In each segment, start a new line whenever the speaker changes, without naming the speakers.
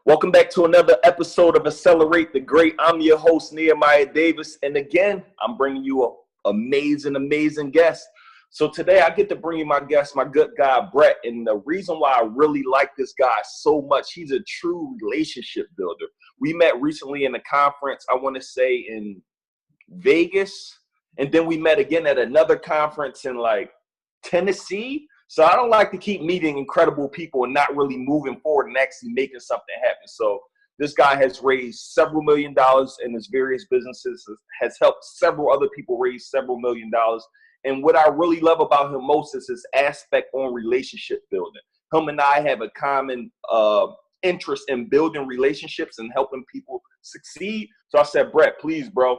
Welcome back to another episode of Accelerate the Great. I'm your host, Nehemiah Davis. And again, I'm bringing you an amazing guest. So today I get to bring you my guest, my good guy, Brett. And the reason why I really like this guy so much, he's a true relationship builder. We met recently in a conference, I want to say in Vegas. And then we met again at another conference in Tennessee. So I don't like to keep meeting incredible people and not really moving forward and actually making something happen. So this guy has raised several $1 million in his various businesses, has helped several other people raise several $1 million. And what I really love about him most is his aspect on relationship building. Him and I have a common interest in building relationships and helping people succeed. So I said, Brett, please, bro,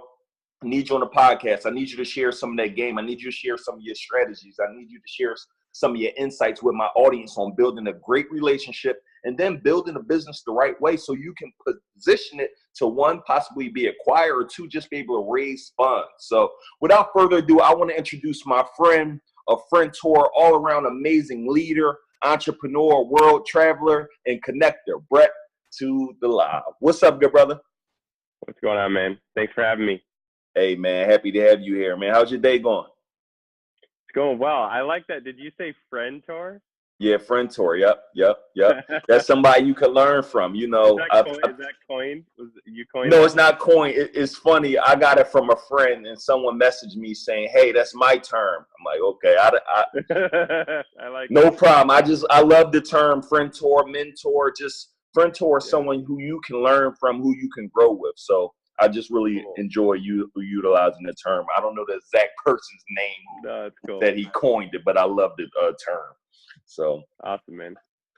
I need you on the podcast. I need you to share some of that game. I need you to share some of your strategies. I need you to share some of your insights with my audience on building a great relationship and then building a business the right way so you can position it to, one, possibly be acquired, or two, just be able to raise funds. So without further ado, I want to introduce my friend, a friend-tor, all-around amazing leader, entrepreneur, world traveler, and connector, Brett to the live. What's up, good brother?
What's going on, man? Thanks for having me.
Hey, man, happy to have you here, man. How's your day going?
It's going well. I like that. Did you say friend-tor?
Yeah, friend-tor. Yep. That's somebody you can learn from. You know,
is that coined? Was you coined?
No, it's not coined. It's funny. I got it from a friend, and someone messaged me saying, "Hey, that's my term." I'm like, okay,
I like.
No problem. I love the term friend-tor, mentor. Just friend-tor is someone who you can learn from, who you can grow with. So I just really enjoy you utilizing the term. I don't know the exact person's name that he coined it, but I love the term. So
awesome, man.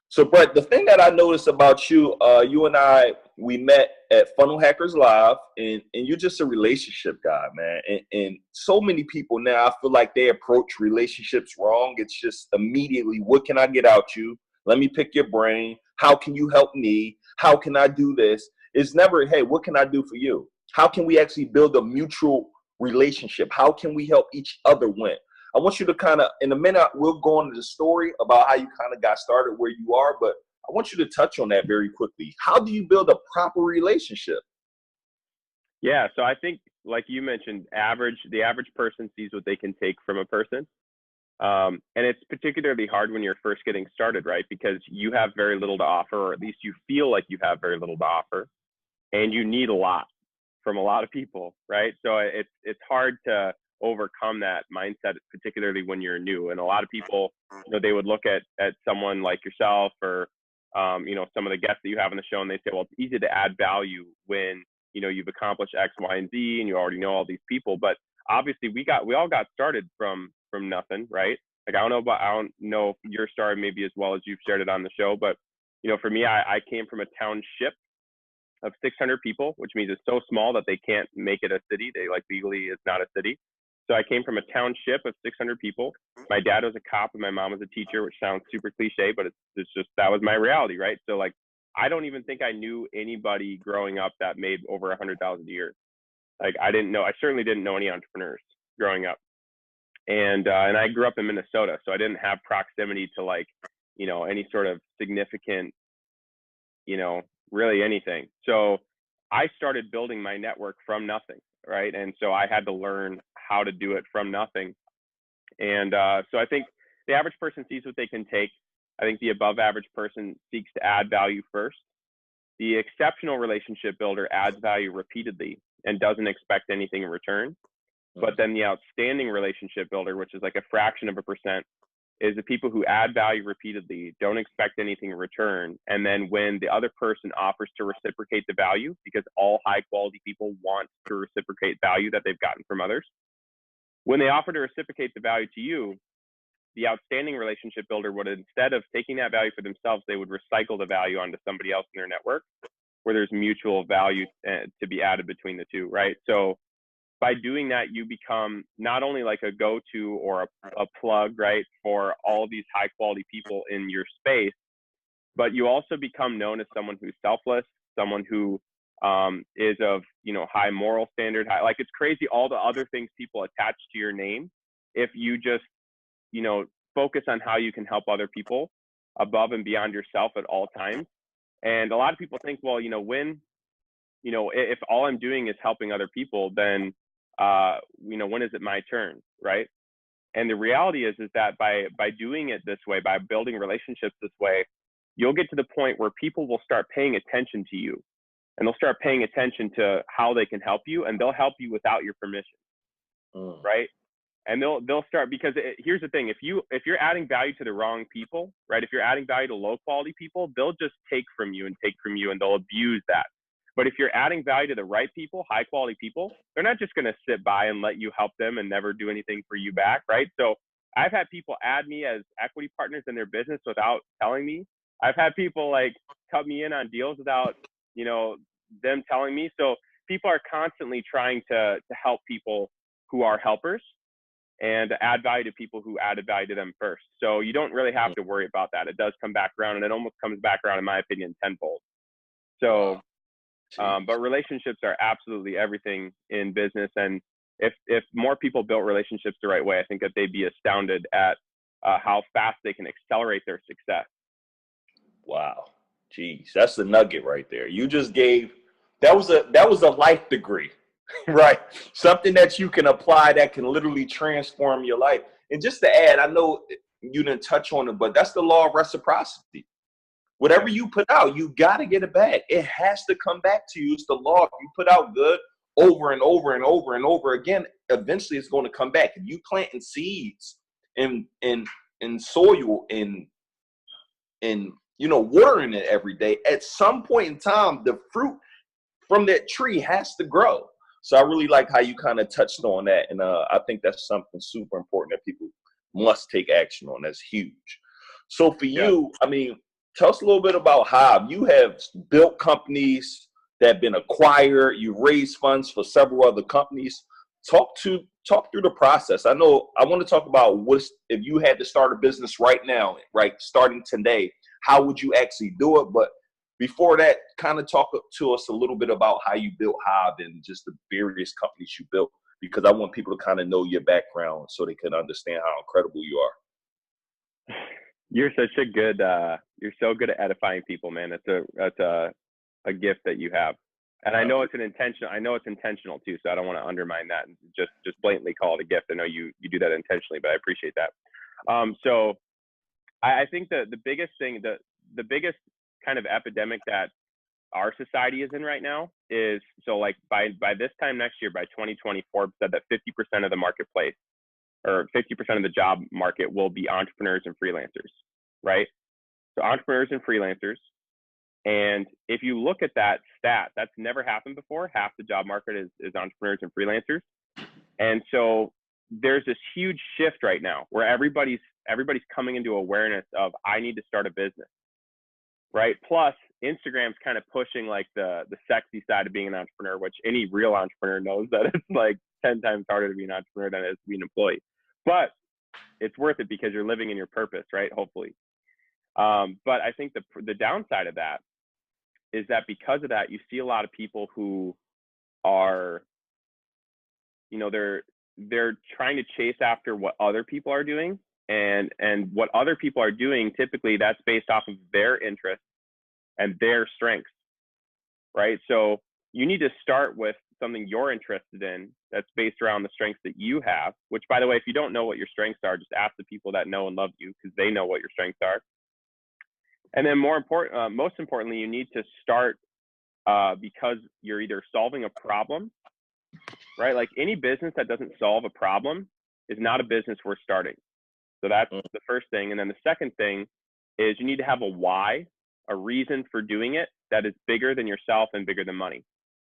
So Brett, the thing that I noticed about you, you and I, we met at Funnel Hackers Live, and you're just a relationship guy, man. And so many people now, I feel like they approach relationships wrong. It's just immediately, what can I get out you? Let me pick your brain. How can you help me? How can I do this? It's never, hey, what can I do for you? How can we actually build a mutual relationship? How can we help each other win? I want you to kind of, in a minute, we'll go into the story about how you kind of got started where you are, but I want you to touch on that very quickly. How do you build a proper relationship?
Yeah, so I think, like you mentioned, the average person sees what they can take from a person. And it's particularly hard when you're first getting started, right? Because you have very little to offer, or at least you feel like you have very little to offer, and you need a lot from a lot of people, right? So it's hard to overcome that mindset, particularly when you're new. And a lot of people, they would look at someone like yourself or, some of the guests that you have on the show, and they say, well, it's easy to add value when, you've accomplished X, Y, and Z, and you already know all these people. But obviously we all got started from nothing, right? Like, I don't know your story maybe as well as you've shared it on the show, but, for me, I came from a township of 600 people, which means it's so small that they can't make it a city. Legally, it's not a city. So I came from a township of 600 people. My dad was a cop and my mom was a teacher, which sounds super cliche, but it's just, that was my reality, right? So I don't even think I knew anybody growing up that made over 100,000 a year. I certainly didn't know any entrepreneurs growing up. And I grew up in Minnesota, so I didn't have proximity to any sort of significant, really anything. So I started building my network from nothing, right? And so I had to learn how to do it from nothing. And so I think the average person sees what they can take. I think the above average person seeks to add value first. The exceptional relationship builder adds value repeatedly and doesn't expect anything in return. But then the outstanding relationship builder, which is like a fraction of a percent, is the people who add value repeatedly, don't expect anything in return. And then when the other person offers to reciprocate the value, because all high quality people want to reciprocate value that they've gotten from others, when they offer to reciprocate the value to you, the outstanding relationship builder would, instead of taking that value for themselves, they would recycle the value onto somebody else in their network where there's mutual value to be added between the two, right? So by doing that, you become not only like a go-to or a plug, right, for all these high quality people in your space, but you also become known as someone who's selfless, someone who is of, high moral standard. It's crazy all the other things people attach to your name. If you just, focus on how you can help other people above and beyond yourself at all times, And a lot of people think, well, if all I'm doing is helping other people, then, when is it my turn, right? And the reality is that by doing it this way, by building relationships this way, you'll get to the point where people will start paying attention to you, and they'll start paying attention to how they can help you, and they'll help you without your permission, right? And they'll start, because here's the thing: if you're adding value to the wrong people, right? If you're adding value to low quality people, they'll just take from you, and they'll abuse that. But if you're adding value to the right people, high quality people, they're not just going to sit by and let you help them and never do anything for you back, right? So I've had people add me as equity partners in their business without telling me. I've had people like cut me in on deals without, them telling me. So people are constantly trying to help people who are helpers, and add value to people who added value to them first. So you don't really have to worry about that. It does come back around, and it almost comes back around, in my opinion, tenfold. So, but relationships are absolutely everything in business. And if more people built relationships the right way, I think that they'd be astounded at how fast they can accelerate their success.
Wow. Jeez, that's the nugget right there. You just gave, that was a life degree, right? Something that you can apply that can literally transform your life. And just to add, I know you didn't touch on it, but that's the law of reciprocity. Whatever you put out, you got to get it back. It has to come back to you. It's the law. If you put out good over and over and over and over again, eventually it's going to come back. If you planting seeds in soil, in watering it every day, at some point in time, the fruit from that tree has to grow. So I really like how you kind of touched on that. And I think that's something super important that people must take action on. That's huge. So for you, I mean, tell us a little bit about Hive. You have built companies that have been acquired. You've raised funds for several other companies. Talk through the process. I know I want to talk about if you had to start a business right now, right, starting today, how would you actually do it? But before that, kind of talk to us a little bit about how you built Hive and just the various companies you built, because I want people to kind of know your background so they can understand how incredible you are.
You're such a good, you're so good at edifying people, man. That's a gift that you have. And I know it's intentional too. So I don't want to undermine that and just blatantly call it a gift. I know you do that intentionally, but I appreciate that. So I think the biggest thing, the biggest kind of epidemic that our society is in right now is, so like by this time next year, by 2020, Forbes said that 50% of the marketplace, or 50% of the job market, will be entrepreneurs and freelancers, right? So entrepreneurs and freelancers. And if you look at that stat, that's never happened before. Half the job market is entrepreneurs and freelancers. And so there's this huge shift right now where everybody's coming into awareness of, I need to start a business, right? Plus Instagram's kind of pushing like the sexy side of being an entrepreneur, which any real entrepreneur knows that it's like 10 times harder to be an entrepreneur than it is to be an employee. But it's worth it because you're living in your purpose, right? Hopefully. But I think the downside of that is that because of that, you see a lot of people who are, they're trying to chase after what other people are doing, and what other people are doing, typically that's based off of their interests and their strengths, right? So you need to start with something you're interested in that's based around the strengths that you have, which, by the way, if you don't know what your strengths are, just ask the people that know and love you, because they know what your strengths are. And then most importantly, you need to start because you're either solving a problem, right? Like any business that doesn't solve a problem is not a business worth starting. So that's the first thing. And then the second thing is you need to have a why, a reason for doing it that is bigger than yourself and bigger than money.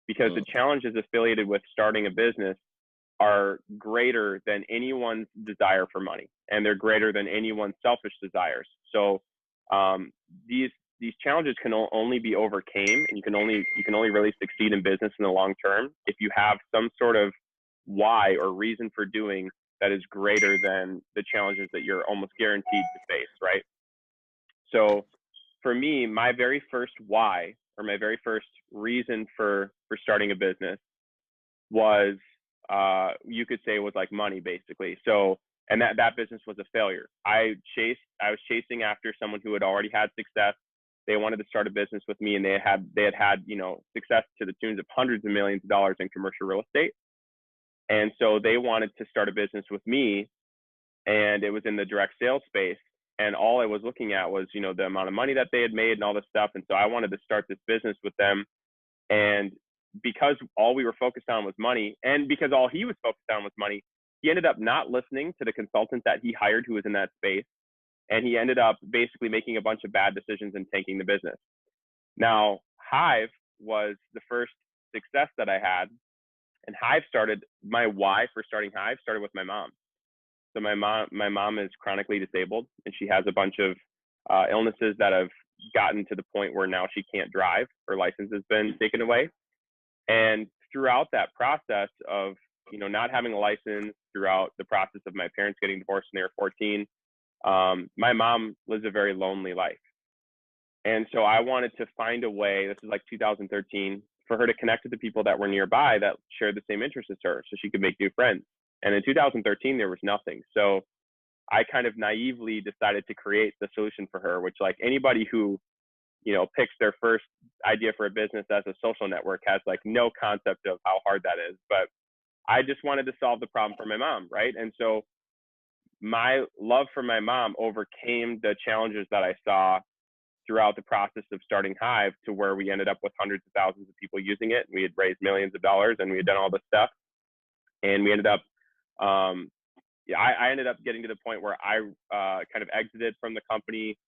Because the challenges affiliated with starting a business are greater than anyone's desire for money, and they're greater than anyone's selfish desires. So these challenges can only be overcame, and you can only really succeed in business in the long term if you have some sort of why or reason for doing that is greater than the challenges that you're almost guaranteed to face, right? So for me, my very first why, or my very first reason for starting a business was, you could say, was like money, basically. So, and that business was a failure. I was chasing after someone who had already had success. They wanted to start a business with me, and they had you know, success to the tunes of hundreds of millions of dollars in commercial real estate. And so they wanted to start a business with me, and it was in the direct sales space. And all I was looking at was, you know, the amount of money that they had made and all this stuff. And so I wanted to start this business with them. And because all we were focused on was money, and because all he was focused on was money, he ended up not listening to the consultant that he hired who was in that space. And he ended up basically making a bunch of bad decisions and tanking the business. Now, Hive was the first success that I had. And Hive started, my why for starting Hive started with my mom. So my mom is chronically disabled, and she has a bunch of illnesses that have gotten to the point where now she can't drive. Her license has been taken away. And throughout that process of, you know, not having a license, throughout the process of my parents getting divorced when they were 14, my mom lives a very lonely life. And so I wanted to find a way, this is like 2013, for her to connect with the people that were nearby that shared the same interests as her, so she could make new friends. And in 2013, there was nothing. So I kind of naively decided to create the solution for her, which, like anybody who, you know, picks their first idea for a business as a social network has like no concept of how hard that is. But I just wanted to solve the problem for my mom, right? And so my love for my mom overcame the challenges that I saw throughout the process of starting Hive, to where we ended up with hundreds of thousands of people using it. We had raised millions of dollars, and we had done all this stuff. And we ended up, I ended up getting to the point where I kind of exited from the company,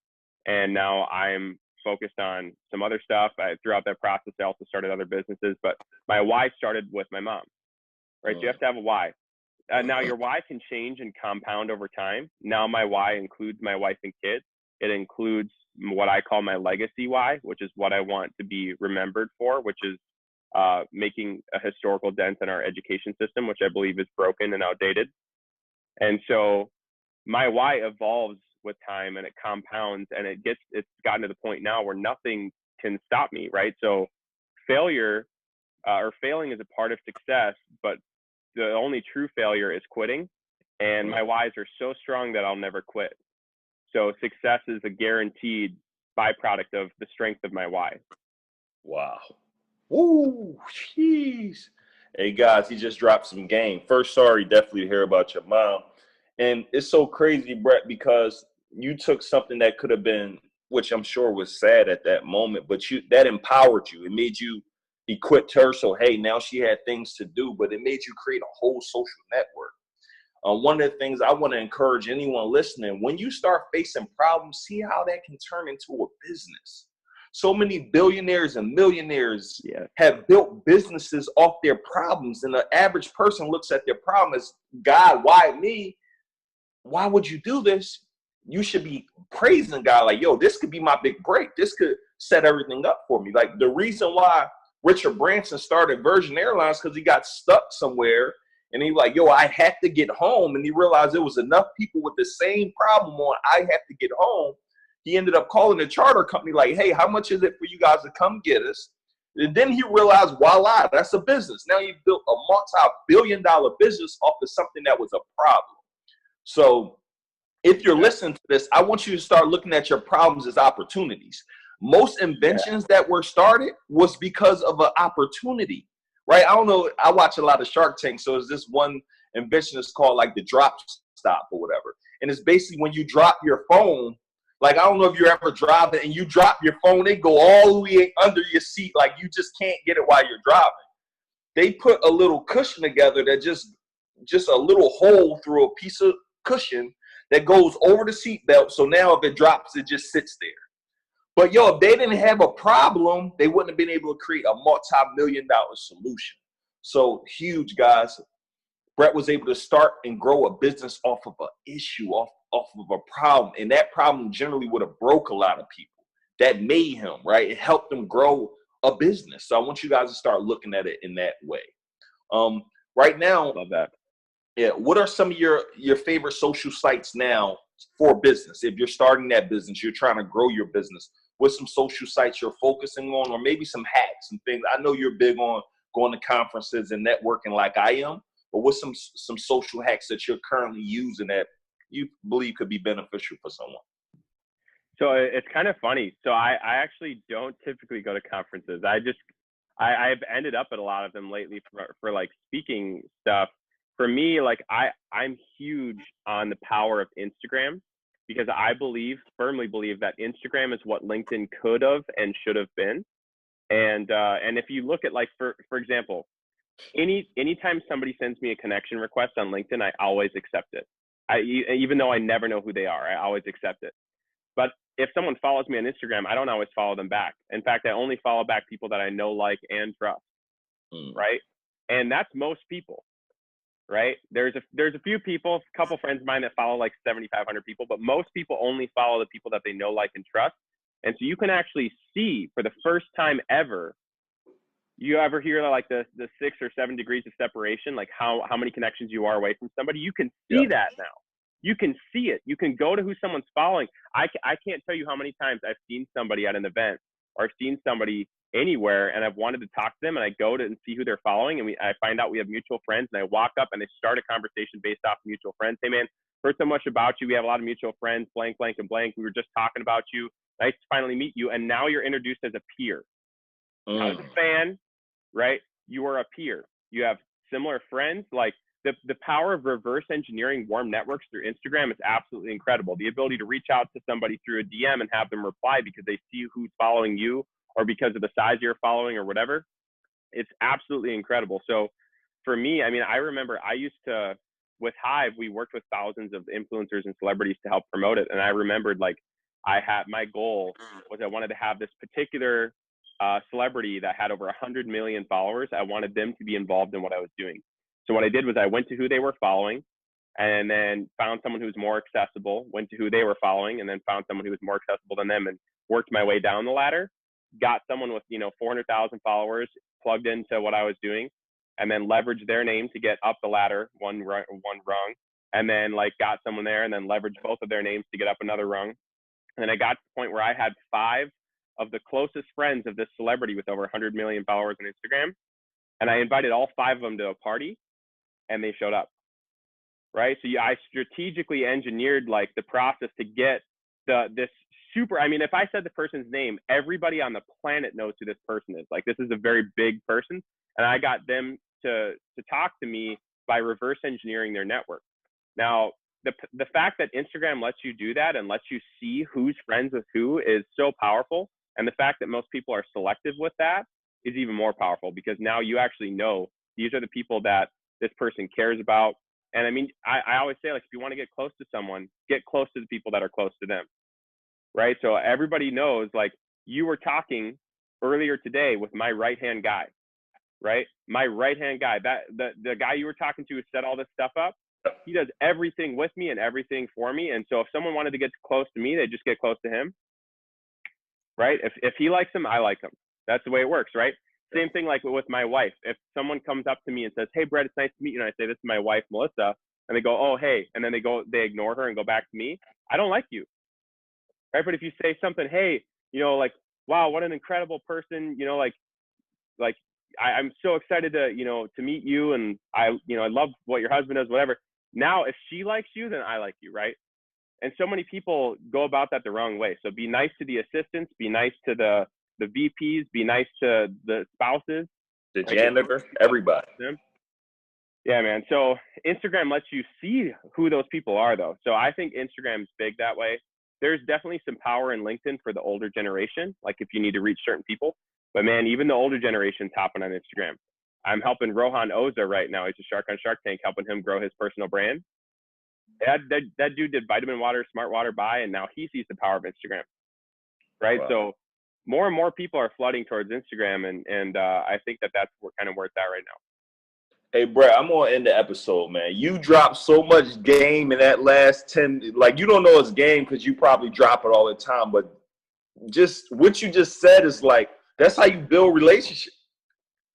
and now I'm focused on some other stuff. Throughout that process, I also started other businesses, but my why started with my mom, right? So you have to have a why. Now your why can change and compound over time. Now my why includes my wife and kids. It includes what I call my legacy why, which is what I want to be remembered for, which is making a historical dent in our education system, which I believe is broken and outdated. And so my why evolves with time, and it compounds, and it's gotten to the point now where nothing can stop me, right? So failure or failing is a part of success, but the only true failure is quitting. And my whys are so strong that I'll never quit. So success is a guaranteed byproduct of the strength of my why.
Wow. Woo, jeez. Hey guys, he just dropped some game. First, sorry, definitely to hear about your mom. And it's so crazy, Brett, because you took something that could have been, which I'm sure was sad at that moment, but that empowered you. It made you equip her. So, hey, now she had things to do, but it made you create a whole social network. One of the things I want to encourage anyone listening, when you start facing problems, see how that can turn into a business. So many billionaires and millionaires have built businesses off their problems. And the average person looks at their problem as, God, why me? Why would you do this? You should be praising God like, yo, this could be my big break. This could set everything up for me. Like the reason why Richard Branson started Virgin Airlines, because he got stuck somewhere. And he like, yo, I had to get home. And he realized there was enough people with the same problem on I have to get home. He ended up calling the charter company like, hey, how much is it for you guys to come get us? And then he realized, voila, that's a business. Now you built a multi-billion-dollar business off of something that was a problem. So if you're listening to this, I want you to start looking at your problems as opportunities. Most inventions that were started was because of an opportunity. Right? I don't know. I watch a lot of Shark Tank. So there's this one invention that's called like the drop stop or whatever. And it's basically when you drop your phone, like, I don't know if you're ever driving and you drop your phone, it go all the way under your seat. Like you just can't get it while you're driving. They put a little cushion together that just a little hole through a piece of cushion that goes over the seat belt. So now if it drops, it just sits there. But yo, if they didn't have a problem, they wouldn't have been able to create a multi-million-dollar solution. So huge, guys. Brett was able to start and grow a business off of an issue, off of a problem. And that problem generally would have broke a lot of people. That made him, right? It helped him grow a business. So I want you guys to start looking at it in that way. Right now,
love that.
Yeah, what are some of your favorite social sites now for business? If you're starting that business, you're trying to grow your business, what's some social sites you're focusing on, or maybe some hacks and things? I know you're big on going to conferences and networking like I am, but what's some social hacks that you're currently using that you believe could be beneficial for someone?
So it's kind of funny. So I actually don't typically go to conferences. I've ended up at a lot of them lately for like speaking stuff. For me, like I'm huge on the power of Instagram, because I firmly believe that Instagram is what LinkedIn could have and should have been. And if you look at, like, for example, anytime somebody sends me a connection request on LinkedIn, I always accept it. Even though I never know who they are, I always accept it. But if someone follows me on Instagram, I don't always follow them back. In fact, I only follow back people that I know, like, and trust. Right? And that's most people, right? There's a few people, a couple friends of mine that follow like 7,500 people, but most people only follow the people that they know, like, and trust. And so you can actually see, for the first time ever, you ever hear like the 6 or 7 degrees of separation, like how many connections you are away from somebody? You can see that now. You can see it. You can go to who someone's following. I can't tell you how many times I've seen somebody at an event, or I've seen somebody anywhere, and I've wanted to talk to them, and I go to and see who they're following, and I find out we have mutual friends, and I walk up and I start a conversation based off mutual friends. Hey man, heard so much about you. We have a lot of mutual friends, blank, blank, and blank. We were just talking about you. Nice to finally meet you. And now you're introduced as a peer. Not as a fan, right? You are a peer. You have similar friends. Like, the power of reverse engineering warm networks through Instagram is absolutely incredible. The ability to reach out to somebody through a DM and have them reply because they see who's following you, or because of the size you're following, or whatever. It's absolutely incredible. So for me, I mean, I remember I used to, with Hive, we worked with thousands of influencers and celebrities to help promote it. And I remembered, like, my goal was I wanted to have this particular celebrity that had over 100 million followers. I wanted them to be involved in what I was doing. So what I did was I went to who they were following, and then found someone who was more accessible, went to who they were following, and then found someone who was more accessible than them, and worked my way down the ladder, got someone with, 400,000 followers plugged into what I was doing, and then leveraged their name to get up the ladder one rung, and then, like, got someone there, and then leveraged both of their names to get up another rung. And then I got to the point where I had 5 of the closest friends of this celebrity with over 100 million followers on Instagram. And I invited all 5 of them to a party, and they showed up. Right. So I strategically engineered, like, the process to get this super, I mean, if I said the person's name, everybody on the planet knows who this person is. Like, this is a very big person. And I got them to talk to me by reverse engineering their network. Now, the fact that Instagram lets you do that and lets you see who's friends with who is so powerful. And the fact that most people are selective with that is even more powerful, because now you actually know these are the people that this person cares about. And I mean, I always say, like, if you want to get close to someone, get close to the people that are close to them. Right. So everybody knows, like, you were talking earlier today with my right-hand guy, right? My right-hand guy, that the guy you were talking to who set all this stuff up, he does everything with me and everything for me. And so if someone wanted to get close to me, they just get close to him. Right. If he likes him, I like him. That's the way it works. Right. Same thing, like, with my wife. If someone comes up to me and says, hey, Brett, it's nice to meet you, and I say, this is my wife, Melissa, and they go, oh, hey, and then they ignore her and go back to me, I don't like you. Right. But if you say something, hey, like, wow, what an incredible person, like I'm so excited to, to meet you. And I love what your husband does, whatever. Now, if she likes you, then I like you. Right. And so many people go about that the wrong way. So be nice to the assistants, be nice to the VPs, be nice to the spouses,
the janitor, everybody.
Yeah, man. So Instagram lets you see who those people are, though. So I think Instagram's big that way. There's definitely some power in LinkedIn for the older generation, like if you need to reach certain people. But man, even the older generation's hopping on Instagram. I'm helping Rohan Oza right now. He's a shark on Shark Tank, helping him grow his personal brand. That dude did vitamin water, smart water buy, and now he sees the power of Instagram. Right. Wow. So more and more people are flooding towards Instagram, and I think that's kind of where it's at right now.
Hey, Brett, I'm going to end the episode, man. You dropped so much game in that last 10. Like, you don't know it's game because you probably drop it all the time. But just what you just said is, like, that's how you build relationships.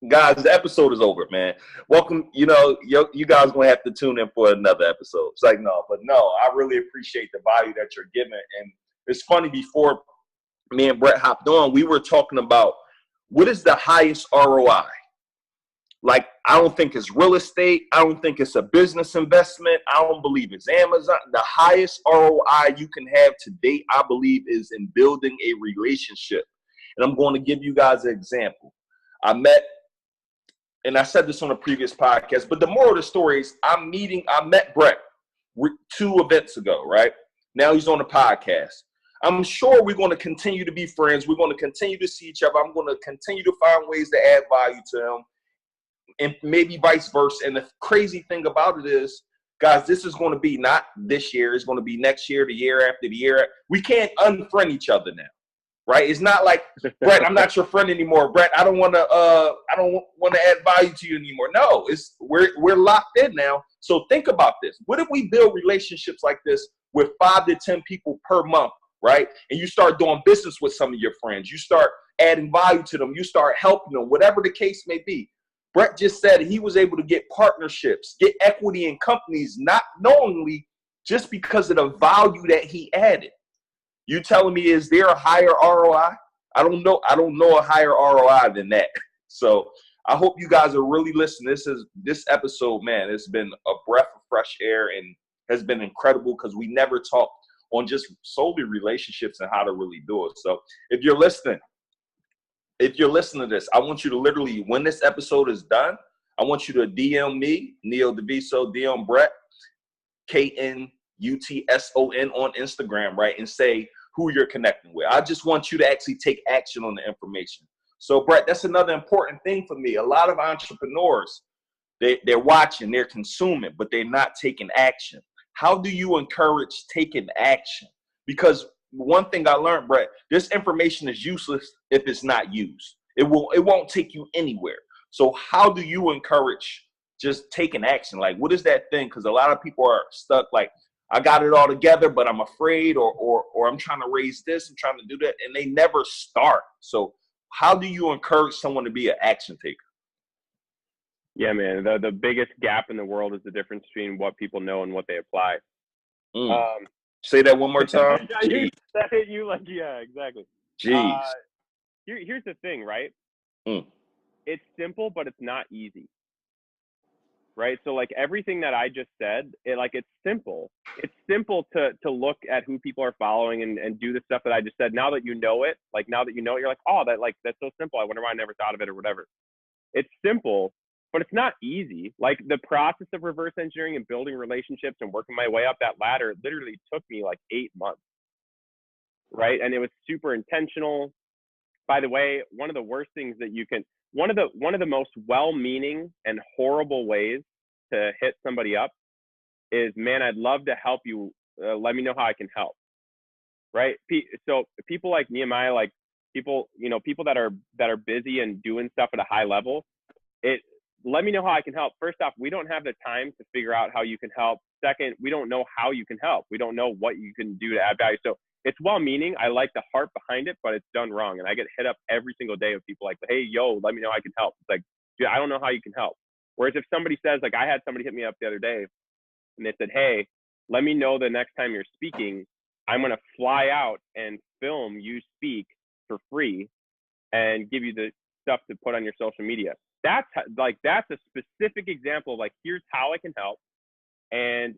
Guys, the episode is over, man. Welcome. You guys going to have to tune in for another episode. It's like, no, I really appreciate the value that you're giving. And it's funny, before me and Brett hopped on, we were talking about what is the highest ROI. Like, I don't think it's real estate. I don't think it's a business investment. I don't believe it's Amazon. The highest ROI you can have today, I believe, is in building a relationship. And I'm going to give you guys an example. I met, and I said this on a previous podcast, but the moral of the story is I met Brett 2 events ago, right? Now he's on the podcast. I'm sure we're going to continue to be friends. We're going to continue to see each other. I'm going to continue to find ways to add value to him, and maybe vice versa. And the crazy thing about it is, guys, this is going to be not this year. It's going to be next year, the year after, the year. We can't unfriend each other now. Right? It's not like, Brett, I'm not your friend anymore. Brett, I don't want to add value to you anymore. No, we're locked in now. So think about this. What if we build relationships like this with 5 to 10 people per month, right? And you start doing business with some of your friends. You start adding value to them. You start helping them, whatever the case may be. Brett just said he was able to get partnerships, get equity in companies, not knowingly, just because of the value that he added. You telling me, is there a higher ROI? I don't know a higher ROI than that. So I hope you guys are really listening. This episode, man, it's been a breath of fresh air and has been incredible because we never talked on just solely relationships and how to really do it. So if you're listening to this, I want you to literally, when this episode is done, I want you to DM me, Neil DeViso, DM Brett, KNUTSON on Instagram, right? And say who you're connecting with. I just want you to actually take action on the information. So, Brett, that's another important thing for me. A lot of entrepreneurs, they're watching, they're consuming, but they're not taking action. How do you encourage taking action? Because one thing I learned, Brett, this information is useless if it's not used. It won't take you anywhere. So how do you encourage just taking action? Like, what is that thing? Because a lot of people are stuck like, I got it all together, but I'm afraid, or I'm trying to raise this, I'm trying to do that, and they never start. So how do you encourage someone to be an action taker?
Yeah, man, the biggest gap in the world is the difference between what people know and what they apply.
Say that one more time.
That hit you like, yeah, exactly.
Jeez.
Here's the thing, right? It's simple, but it's not easy. Right? So like everything that I just said, it's simple. It's simple to look at who people are following and do the stuff that I just said. Now that you know it, you're like, oh, that's so simple. I wonder why I never thought of it or whatever. It's simple, but it's not easy. Like the process of reverse engineering and building relationships and working my way up that ladder literally took me like 8 months. Right? And it was super intentional. By the way, one of the worst things that one of the most well-meaning and horrible ways to hit somebody up is, man, I'd love to help you. Let me know how I can help. Right? So people like Nehemiah, like people that are busy and doing stuff at a high level, let me know how I can help. First off, we don't have the time to figure out how you can help. Second, we don't know how you can help. We don't know what you can do to add value. So it's well-meaning. I like the heart behind it, but it's done wrong. And I get hit up every single day of people like, hey, yo, let me know how I can help. It's like, dude, I don't know how you can help. Whereas if somebody says, like, I had somebody hit me up the other day and they said, hey, let me know the next time you're speaking, I'm going to fly out and film you speak for free and give you the stuff to put on your social media. That's a specific example of like, here's how I can help. And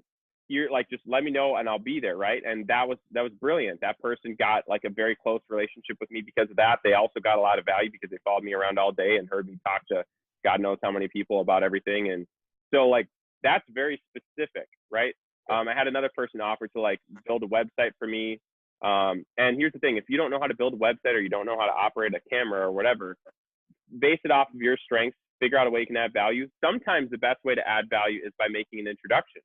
you're like, just let me know and I'll be there. Right. And that was brilliant. That person got like a very close relationship with me because of that. They also got a lot of value because they followed me around all day and heard me talk to God knows how many people about everything. And so like, that's very specific. Right. I had another person offer to like build a website for me. And here's the thing, if you don't know how to build a website or you don't know how to operate a camera or whatever, base it off of your strengths, figure out a way you can add value. Sometimes the best way to add value is by making an introduction.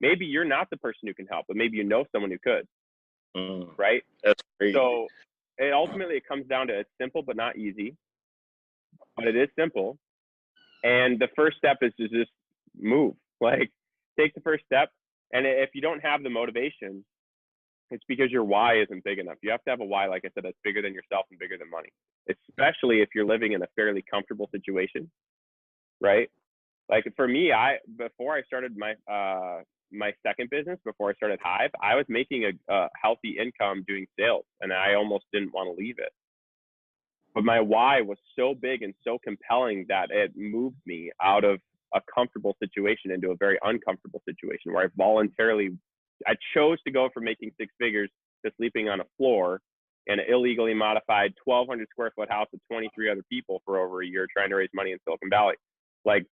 Maybe you're not the person who can help, but maybe you know someone who could, right?
That's great.
So ultimately it comes down to it's simple but not easy, but it is simple. And the first step is to just move, like take the first step. And if you don't have the motivation, it's because your why isn't big enough. You have to have a why, like I said, that's bigger than yourself and bigger than money, especially if you're living in a fairly comfortable situation, right? Like for me, before I started my second business, before I started Hive, I was making a healthy income doing sales and I almost didn't want to leave it. But my why was so big and so compelling that it moved me out of a comfortable situation into a very uncomfortable situation where I chose to go from making six figures to sleeping on a floor in an illegally modified 1,200 square foot house with 23 other people for over a year trying to raise money in Silicon Valley. Like,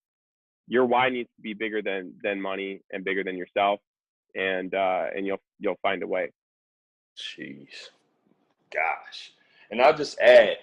your why needs to be bigger than money and bigger than yourself, and you'll find a way.
Jeez, gosh. And I'll just add,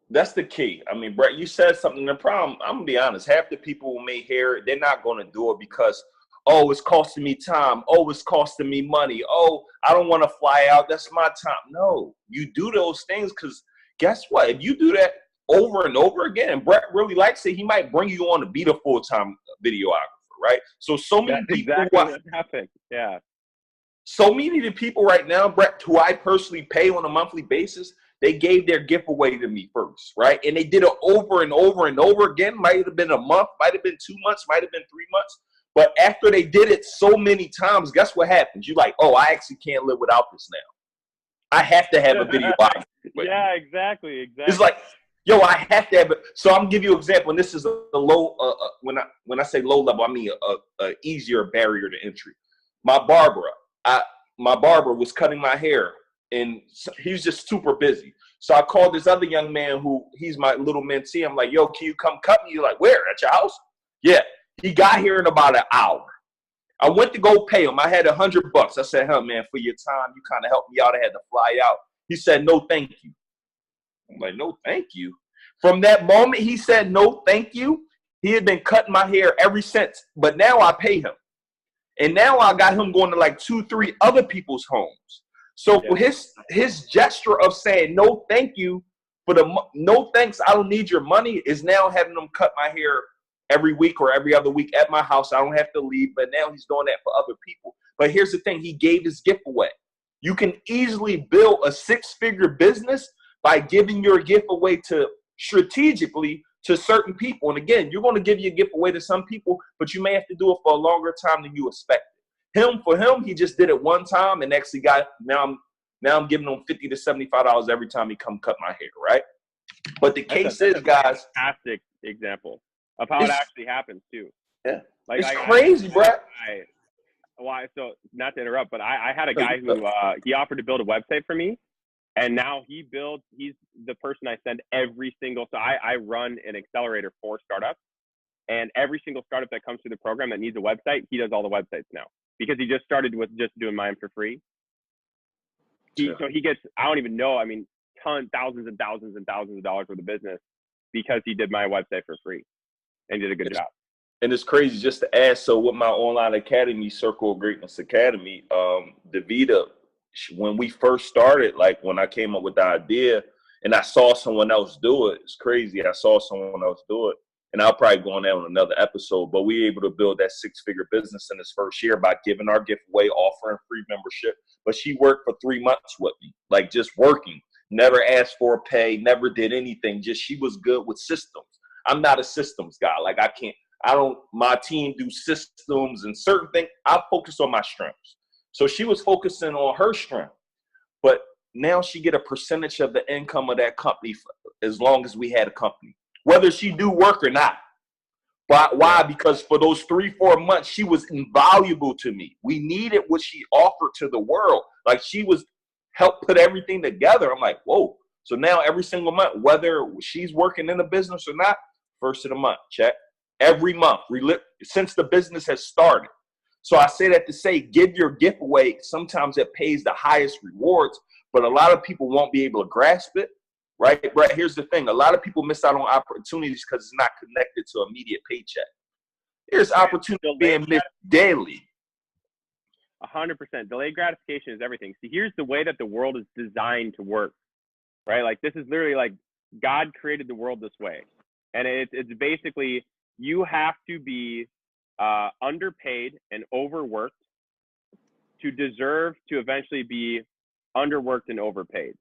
that's the key. I mean, Brett, you said something. The problem, I'm gonna be honest, half the people who may hear it, they're not gonna do it because, oh, it's costing me time. Oh, it's costing me money. Oh, I don't want to fly out. That's my time. No, you do those things because guess what? If you do that over and over again, and Brett really likes it, he might bring you on to be the full-time videographer, right? So many
That's
people
exactly what happened. Yeah.
So many of the people right now, Brett, who I personally pay on a monthly basis, they gave their gift away to me first, right? And they did it over and over and over again. Might have been a month, might have been 2 months, might have been 3 months. But after they did it so many times, guess what happens? You're like, oh, I actually can't live without this now. I have to have a video.
Yeah, exactly.
It's like, yo, I have to have it. So I'm gonna give you an example, and this is a low. When I say low level, I mean a easier barrier to entry. My barber was cutting my hair, and he was just super busy. So I called this other young man who he's my little mentee. I'm like, yo, can you come cut me? He's like, where? At your house? Yeah. He got here in about an hour. I went to go pay him. I had $100. I said, huh, man, for your time, you kind of helped me out. I had to fly out. He said, no, thank you. I'm like, no, thank you. From that moment he said, no, thank you, he had been cutting my hair ever since. But now I pay him. And now I got him going to like 2-3 other people's homes. So his gesture of saying no thank you for the no thanks, I don't need your money, is now having him cut my hair every week or every other week at my house. I don't have to leave, but now he's doing that for other people. But here's the thing, he gave his gift away. You can easily build a 6-figure business by giving your gift away to strategically to certain people. And again, you're going to give your gift away to some people, but you may have to do it for a longer time than you expected. For him, he just did it one time and actually got, now I'm giving him $50 to $75 every time he come cut my hair, right? But the case is, guys,
fantastic example of how it actually happens too.
Yeah, like, it's crazy, bro.
So not to interrupt, but I had a guy who he offered to build a website for me, and now he's the person I send every single. So I run an accelerator for startups, and every single startup that comes through the program that needs a website, he does all the websites now because he just started with just doing mine for free. So he gets, I don't even know, I mean, thousands and thousands and thousands of dollars worth of business because he did my website for free and did a good job.
And it's crazy just to add. So with my online academy, Circle of Greatness Academy, Davida, when we first started, like when I came up with the idea and I saw someone else do it, it's crazy. I saw someone else do it, and I'll probably go on that on another episode, but we were able to build that 6-figure business in this first year by giving our gift away, offering free membership. But she worked for 3 months with me, like just working, never asked for a pay, never did anything. Just, she was good with systems. I'm not a systems guy. Like my team do systems and certain things. I focus on my strengths. So she was focusing on her strength, but now she get a percentage of the income of that company as long as we had a company, whether she do work or not. But why? Because for those 3-4 months, she was invaluable to me. We needed what she offered to the world. Like, she was helped put everything together. I'm like, whoa. So now every single month, whether she's working in the business or not, first of the month, check. Every month, since the business has started. So I say that to say, give your gift away. Sometimes it pays the highest rewards, but a lot of people won't be able to grasp it, right? Brett, here's the thing. A lot of people miss out on opportunities because it's not connected to immediate paycheck. There's opportunity being missed daily.
100%. Delayed gratification is everything. See, here's the way that the world is designed to work, right? Like, this is literally like God created the world this way. And it's basically, you have to be underpaid and overworked to deserve to eventually be underworked and overpaid,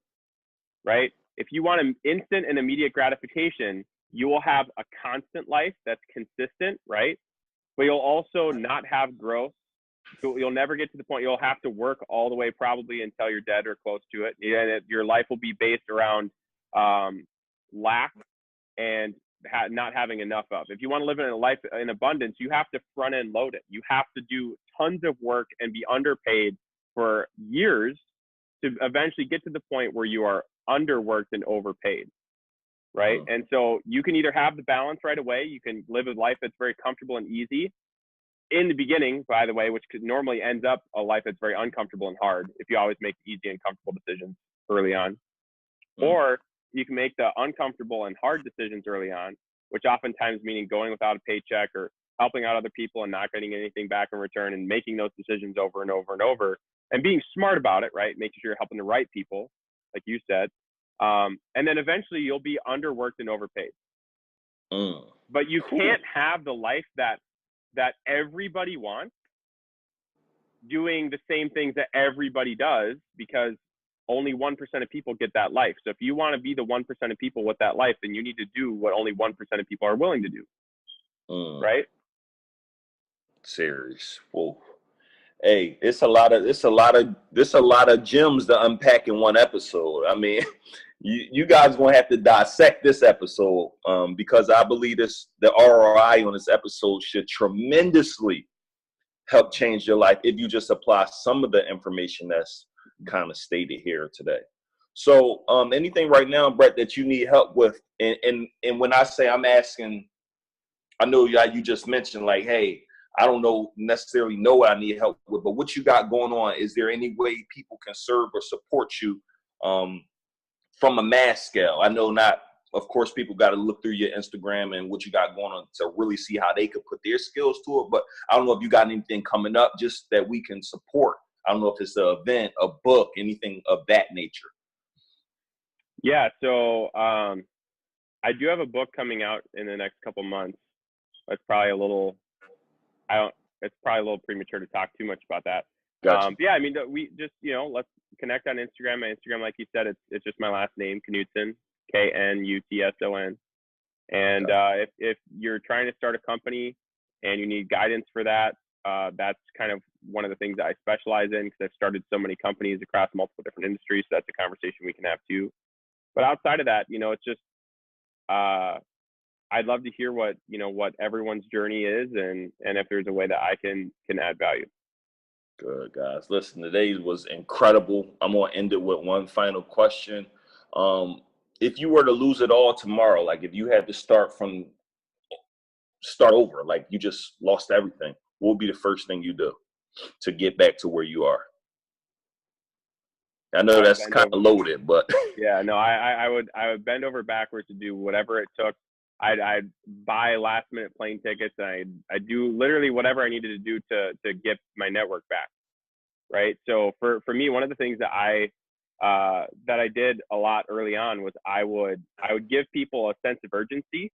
right? If you want an instant and immediate gratification, you will have a constant life that's consistent, right? But you'll also not have growth. So you'll never get to the point. You'll have to work all the way probably until you're dead or close to it. And your life will be based around lack and not having enough of. If you want to live in a life in abundance, you have to front end load it. You have to do tons of work and be underpaid for years to eventually get to the point where you are underworked and overpaid, right? And so you can either have the balance right away. You can live a life that's very comfortable and easy in the beginning, by the way, which normally ends up a life that's very uncomfortable and hard if you always make easy and comfortable decisions early on. Or you can make the uncomfortable and hard decisions early on, which oftentimes meaning going without a paycheck or helping out other people and not getting anything back in return, and making those decisions over and over and over, and being smart about it, right? Making sure you're helping the right people, like you said. And then eventually you'll be underworked and overpaid. But you can't have the life that everybody wants doing the same things that everybody does, because only 1% of people get that life. So if you want to be the 1% of people with that life, then you need to do what only 1% of people are willing to do. Right?
Serious. Whoa. Hey, it's a lot of gems to unpack in one episode. I mean, you guys gonna have to dissect this episode, because I believe the ROI on this episode should tremendously help change your life if you just apply some of the information that's kind of stated here today. So anything right now, Brett, that you need help with, and when I say I'm asking, I know you just mentioned, like, hey, I don't necessarily know what I need help with, but what you got going on, is there any way people can serve or support you from a mass scale? I know not, of course, people got to look through your Instagram and what you got going on to really see how they could put their skills to it. But I don't know if you got anything coming up just that we can support. I don't know if it's an event, a book, anything of that nature.
Yeah. So I do have a book coming out in the next couple months. It's probably a little premature to talk too much about that.
Gotcha.
Yeah, I mean, we just, let's connect on Instagram. My Instagram, like you said, it's just my last name, Knutson, Knutson. And if you're trying to start a company and you need guidance for that, that's kind of one of the things that I specialize in, because I've started so many companies across multiple different industries. So that's a conversation we can have too. But outside of that, it's just, I'd love to hear what everyone's journey is, and if there's a way that I can add value.
Good, guys. Listen, today was incredible. I'm going to end it with one final question. If you were to lose it all tomorrow, like if you had to start over, like you just lost everything, what would be the first thing you do to get back to where you are? I know that's kind of loaded, but
yeah, no, I would bend over backwards to do whatever it took. I'd buy last minute plane tickets. I'd do literally whatever I needed to do to get my network back. Right. So for me, one of the things that I did a lot early on was I would give people a sense of urgency,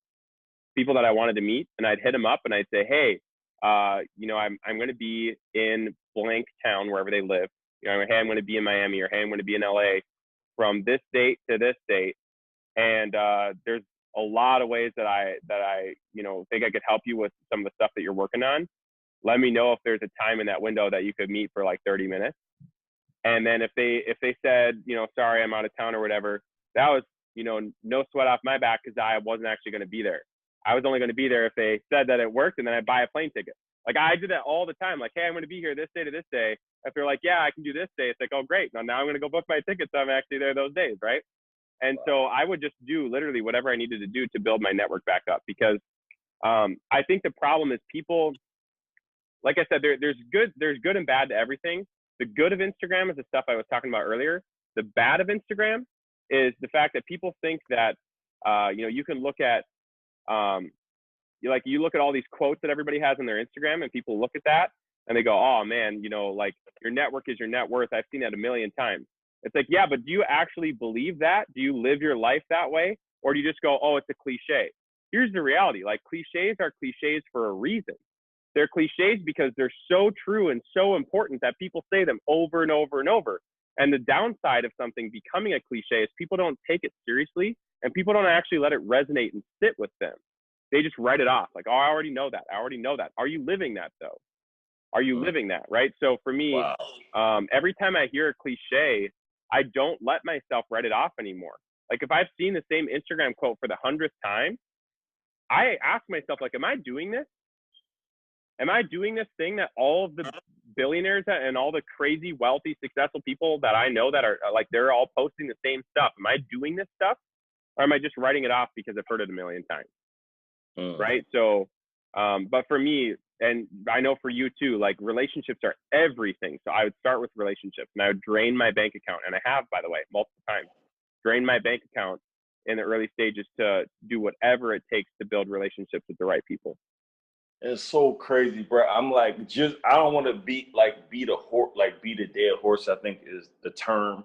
people that I wanted to meet, and I'd hit them up and I'd say, hey, I'm going to be in blank town, wherever they live. Hey, I'm going to be in Miami, or hey, I'm going to be in LA from this date to this date. And there's a lot of ways that I think I could help you with some of the stuff that you're working on. Let me know if there's a time in that window that you could meet for like 30 minutes. And then if they said, sorry, I'm out of town or whatever, that was, no sweat off my back, because I wasn't actually going to be there. I was only going to be there if they said that it worked, and then I'd buy a plane ticket. Like I do that all the time. Like, hey, I'm going to be here this day to this day. If they're like, yeah, I can do this day, it's like, oh, great. Now I'm going to go book my tickets, so I'm actually there those days, right? And so I would just do literally whatever I needed to do to build my network back up, because I think the problem is people, like I said, there's good and bad to everything. The good of Instagram is the stuff I was talking about earlier. The bad of Instagram is the fact that people think that, you can look at, you look at all these quotes that everybody has on their Instagram, and people look at that and they go, oh man, like your network is your net worth. I've seen that a million times. It's like, yeah, but do you actually believe that? Do you live your life that way? Or do you just go, oh, it's a cliche? Here's the reality. Like, cliches are cliches for a reason. They're cliches because they're so true and so important that people say them over and over and over. And the downside of something becoming a cliche is people don't take it seriously, and people don't actually let it resonate and sit with them. They just write it off. Like, oh, I already know that. I already know that. Are you living that though? Are you living that? Right. So for me,
wow.
Every time I hear a cliche, I don't let myself write it off anymore. Like if I've seen the same Instagram quote for the 100th time, I ask myself, like, am I doing this? Am I doing this thing that all of the billionaires and all the crazy, wealthy, successful people that I know that are like, they're all posting the same stuff? Am I doing this stuff? Or am I just writing it off because I've heard it a million times? Right? So, but for me, and I know for you too, like relationships are everything. So I would start with relationships, and I would drain my bank account. And I have, by the way, multiple times, drain my bank account in the early stages to do whatever it takes to build relationships with the right people.
It's so crazy, bro. I'm like, I don't want to beat a dead horse, I think is the term.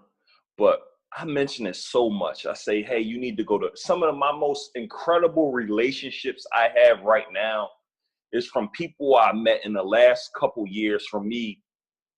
But I mention it so much. I say, hey, you need to go to some of my most incredible relationships I have right now is from people I met in the last couple years, from me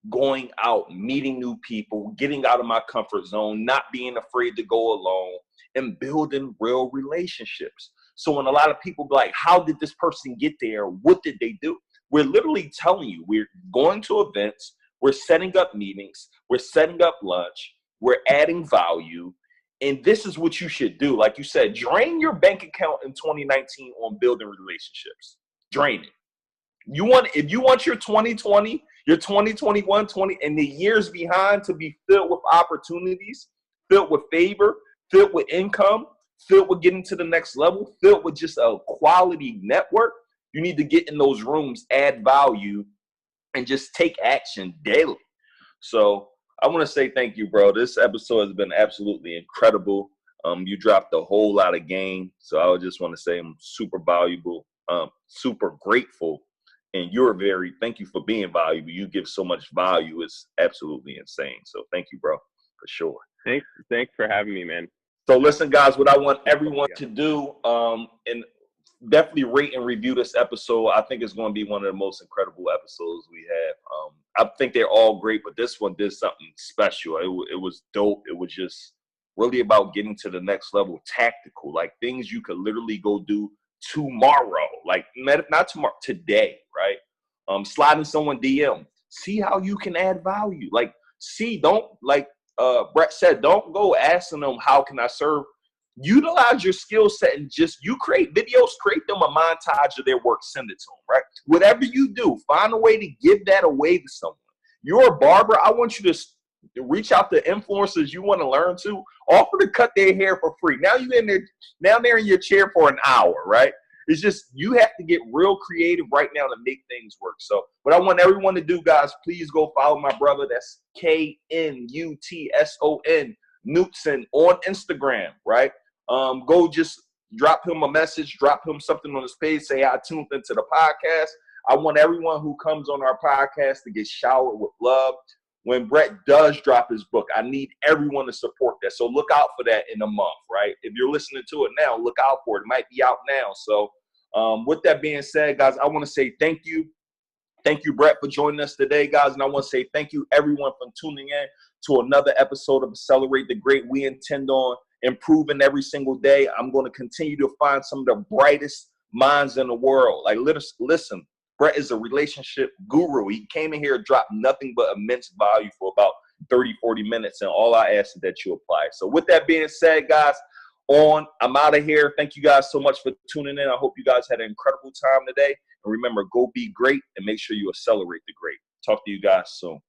going out, meeting new people, getting out of my comfort zone, not being afraid to go alone, and building real relationships. So when a lot of people be like, how did this person get there? What did they do? We're literally telling you, we're going to events, we're setting up meetings, we're setting up lunch, we're adding value, and this is what you should do. Like you said, drain your bank account in 2019 on building relationships. Drain it. If you want your 2020, your 2021, and the years behind to be filled with opportunities, filled with favor, filled with income, filled with getting to the next level, filled with just a quality network, you need to get in those rooms, add value, and just take action daily. So I want to say thank you, bro. This episode has been absolutely incredible. You dropped a whole lot of game. So I just want to say I'm super valuable, super grateful. And thank you for being valuable. You give so much value. It's absolutely insane. So thank you, bro, for sure.
Thanks for having me, man.
So listen, guys, what I want everyone to do, and definitely rate and review this episode. I think it's going to be one of the most incredible episodes we have. I think they're all great, but this one did something special. It was dope. It was just really about getting to the next level, tactical, like things you could literally go do tomorrow, like not tomorrow, today, right? Sliding someone DM, see how you can add value. Like, Brett said, don't go asking them, how can I serve? Utilize your skill set and you create videos, create them a montage of their work, send it to them, right? Whatever you do, find a way to give that away to someone. You're a barber, I want you to reach out to influencers you want to learn to, offer to cut their hair for free. Now they're in your chair for an hour, right? It's just, you have to get real creative right now to make things work. So what I want everyone to do, guys, please go follow my brother. That's Knutson, Knutson, on Instagram, right? Go just drop him a message, drop him something on his page, say I tuned into the podcast. I want everyone who comes on our podcast to get showered with love. When Brett does drop his book, I need everyone to support that. So look out for that in a month, right? If you're listening to it now, look out for it. It might be out now. So with that being said, guys, I want to say thank you. Thank you, Brett, for joining us today, guys. And I want to say thank you, everyone, for tuning in to another episode of Accelerate the Great. We intend on improving every single day. I'm going to continue to find some of the brightest minds in the world. Like, listen. Brett is a relationship guru. He came in here, dropped nothing but immense value for about 30, 40 minutes, and all I ask is that you apply. So with that being said, guys, I'm out of here. Thank you guys so much for tuning in. I hope you guys had an incredible time today. And remember, go be great and make sure you accelerate the great. Talk to you guys soon.